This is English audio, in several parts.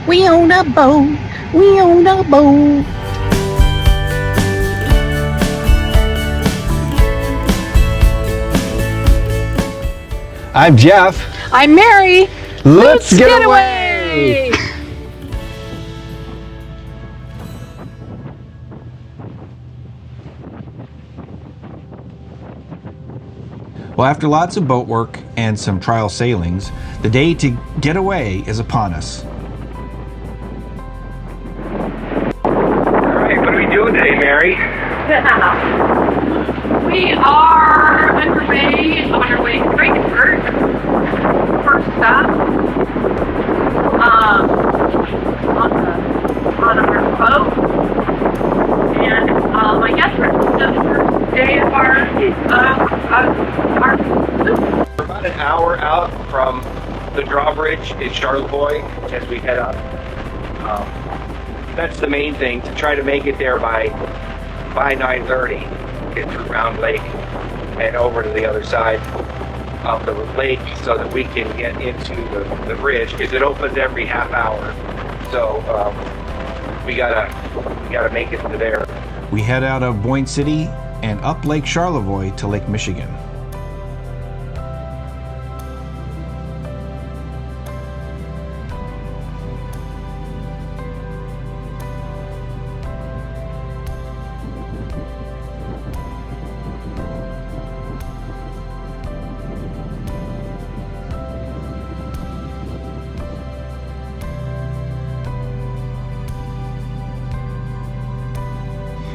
We own a boat. We own a boat. I'm Jeff. I'm Mary. Let's get away. Well, after lots of boat work and some trial sailings, the day to get away is upon us. Alright, what are we doing today, Mary? We are underway on our way to Frankfurt. First stop on our boat. And I guess we're just the first day of our We're about an hour out from the drawbridge in Charlevoix as we head up. That's the main thing, to try to make it there by 9:30. Get through Round Lake and over to the other side of the lake so that we can get into the bridge, because it opens every half hour. So we gotta make it to there. We head out of Boyne City and up Lake Charlevoix to Lake Michigan.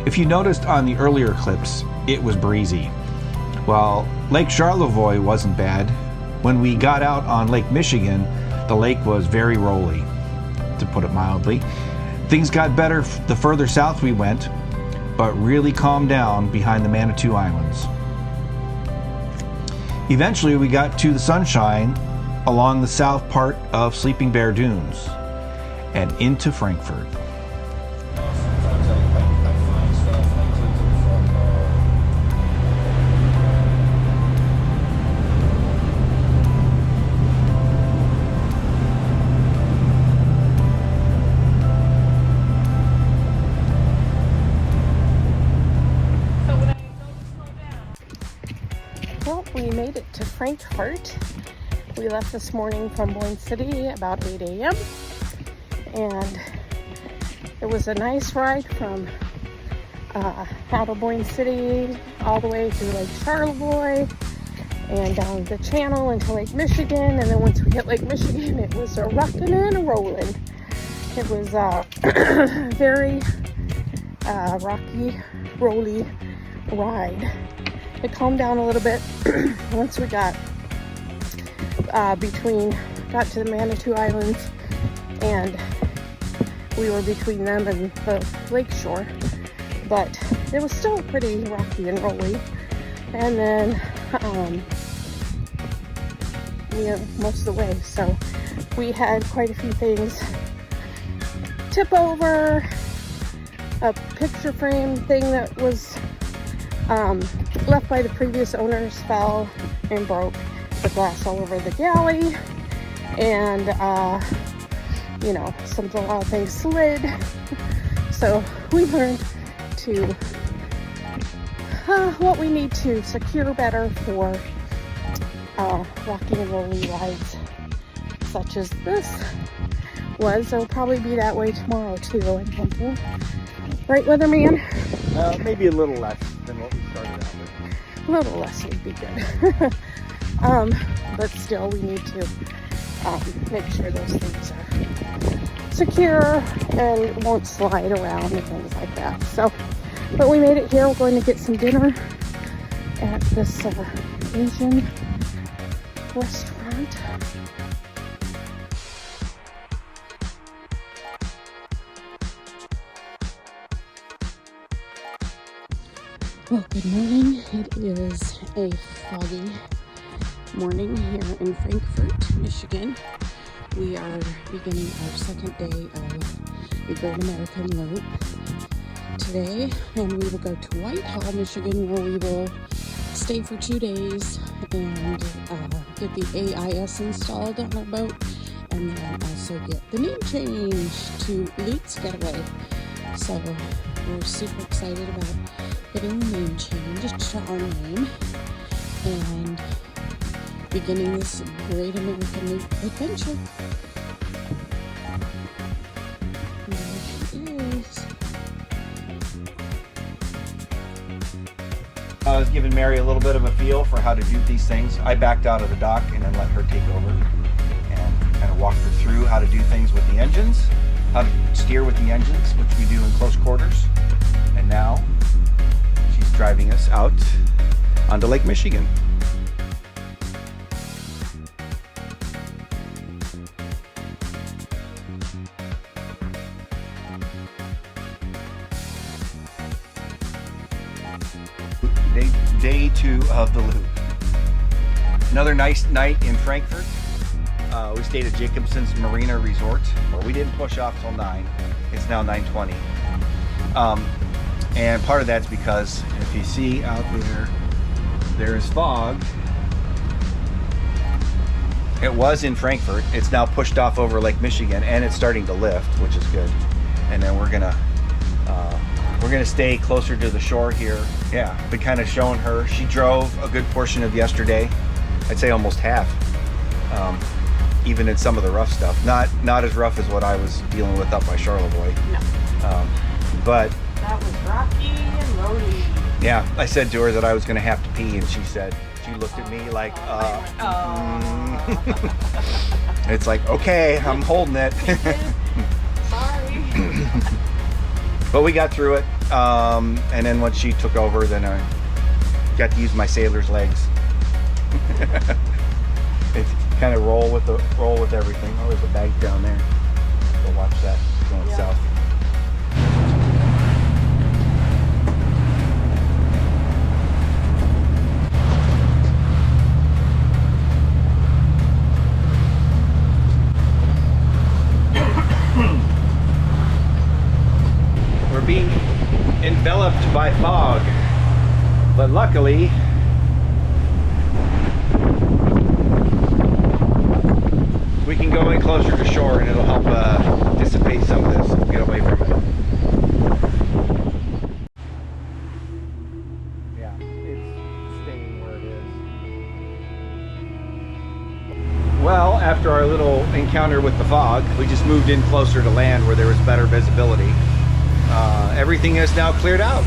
If you noticed on the earlier clips, it was breezy. Well, Lake Charlevoix wasn't bad. When we got out on Lake Michigan, the lake was very rolly, to put it mildly. Things got better the further south we went, but really calmed down behind the Manitou Islands. Eventually, we got to the sunshine along the south part of Sleeping Bear Dunes and into Frankfurt. Well, we made it to Frankfurt. We left this morning from Boyne City about 8 a.m. and it was a nice ride from out of Boyne City all the way through Lake Charlevoix and down the channel into Lake Michigan. And then once we hit Lake Michigan, it was a rocking and a rolling. It was a very rocky, rolly ride. It calmed down a little bit once we got to the Manitou Islands, and we were between them and the lake shore, but it was still pretty rocky and rolly. And then most of the way, so we had quite a few things tip over. A picture frame thing that was left by the previous owners fell and broke. The glass all over the galley, and a lot of things slid. So we learned to what we need to secure better for rocky and rolly rides such as this was. It'll probably be that way tomorrow too, I'm thinking. Right, Weatherman? Maybe a little less than what we started out with. A little less would be good. But still, we need to make sure those things are secure and won't slide around and things like that. So, but we made it here. We're going to get some dinner at this Asian restaurant. Well, good morning. It is a foggy morning here in Frankfurt, Michigan. We are beginning our second day of the Great American Loop today, and we will go to Whitehall, Michigan, where we will stay for 2 days and get the AIS installed on our boat, and then also get the name change to Luke's Getaway. So we're super excited about getting the name change to our name and beginning this great American adventure. There she is. I was giving Mary a little bit of a feel for how to do these things. I backed out of the dock and then let her take over and kind of walked her through how to do things with the engines, how to steer with the engines, which we do in close quarters. And now she's driving us out onto Lake Michigan. Day 2 of the loop. Another nice night in Frankfurt. We stayed at Jacobson's Marina Resort. Well, we didn't push off till 9. It's now 9:20. And part of that's because if you see out there is fog. It was in Frankfurt. It's now pushed off over Lake Michigan and it's starting to lift, which is good. And then we're gonna stay closer to the shore here. Yeah, been kind of showing her. She drove a good portion of yesterday. I'd say almost half. Even in some of the rough stuff. Not as rough as what I was dealing with up by Charlevoix. No. But That was rocky and roady. yeah, I said to her that I was gonna have to pee and she looked at me like, It's like, okay, I'm holding it. Sorry. But we got through it, and then once she took over, then I got to use my sailor's legs. It's kind of roll with everything. Oh, there's a bank down there. Go watch that going south. We're being enveloped by fog, but luckily we can go in closer to shore and it'll help dissipate some of this, get away from it. Yeah, it's staying where it is. Well, after our little encounter with the fog, we just moved in closer to land where there was better visibility. Everything is now cleared out.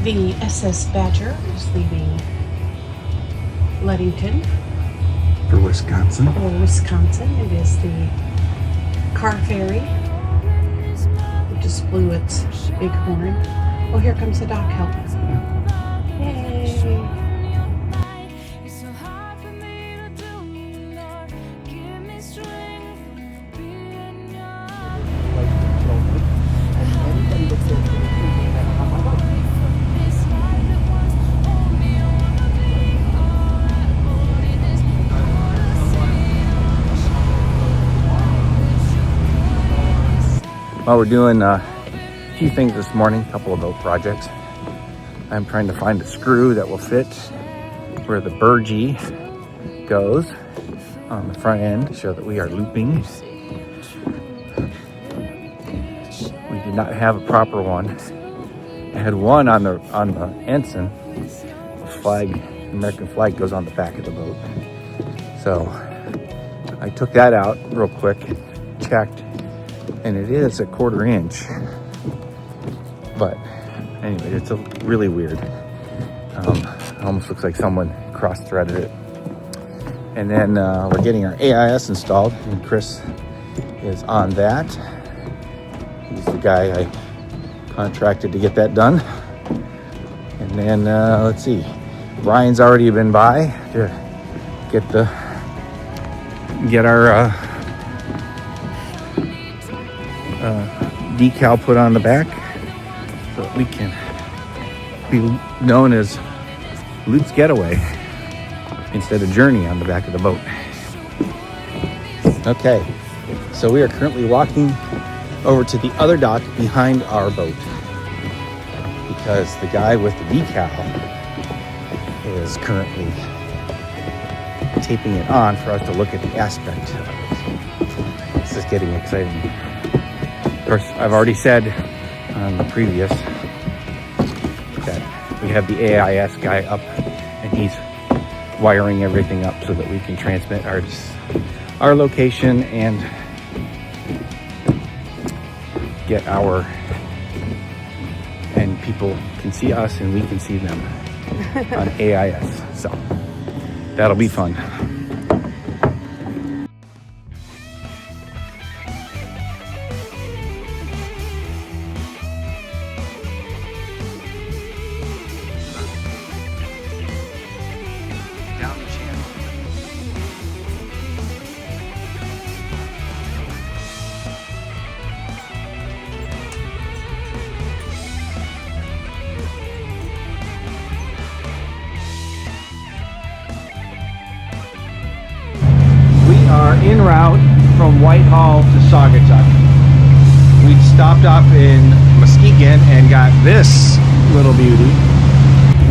The SS Badger is leaving Ludington For Wisconsin. or Wisconsin. It is the car ferry. It just blew its big horn. Oh, here comes the dock help. Yay! Well, we're doing a few things this morning, a couple of boat projects. I'm trying to find a screw that will fit where the burgee goes, on the front end to show that we are looping. We did not have a proper one. I had one on the ensign. The flag, American flag goes on the back of the boat. So I took that out real quick, checked, and it is a 1/4 inch. But anyway, it's really weird. It almost looks like someone cross-threaded it. And then we're getting our AIS installed, and Chris is on that. He's the guy I contracted to get that done. And then let's see, Brian's already been by to get our decal put on the back so that we can be known as Luke's Getaway instead of Journey on the back of the boat. Okay, so we are currently walking over to the other dock behind our boat because the guy with the decal is currently taping it on for us to look at the aspect of it. This is getting exciting. Of course, I've already said on the previous that we have the AIS guy up and he's wiring everything up so that we can transmit our location and get and people can see us and we can see them on AIS. So that'll be fun. Down the channel. We are en route from Whitehall to Saugatuck. We stopped off in Muskegon and got this little beauty.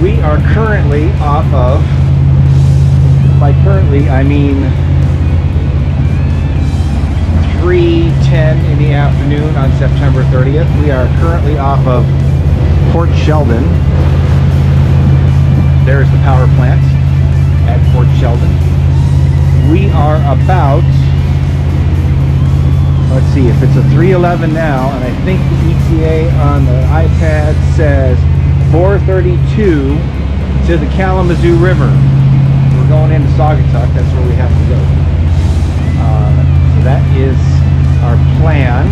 We are currently off of, by currently I mean 3:10 in the afternoon on September 30th. We are currently off of Port Sheldon. There's the power plant at Port Sheldon. We are about, let's see, if it's a 3:11 now, and I think the ETA on the iPad says 4:32 to the Kalamazoo River. We're going into Saugatuck, that's where we have to go. So that is our plan.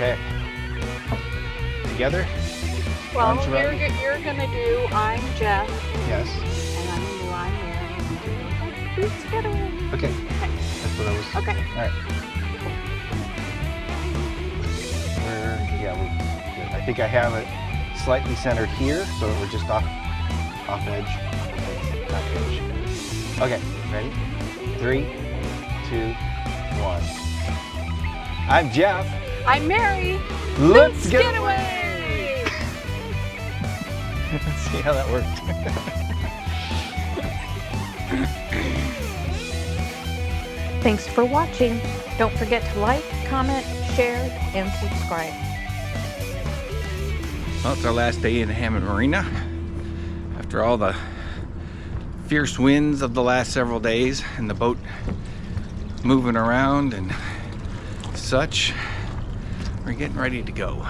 Okay. Together? Well, Arms around. you're gonna do I'm Jeff, Yes. and I'm gonna do I'm Mary. Let's get away. Okay. That's what I was. Okay. All right. We're I think I have it slightly centered here, so that we're just off edge. Not edge. Okay. Ready? 3, 2, 1. I'm Jeff. I'm Mary. Let's get get away. Let's see how that worked. Thanks for watching. Don't forget to like, comment, share, and subscribe. Well, it's our last day in Hammond Marina. After all the fierce winds of the last several days and the boat moving around and such, we're getting ready to go.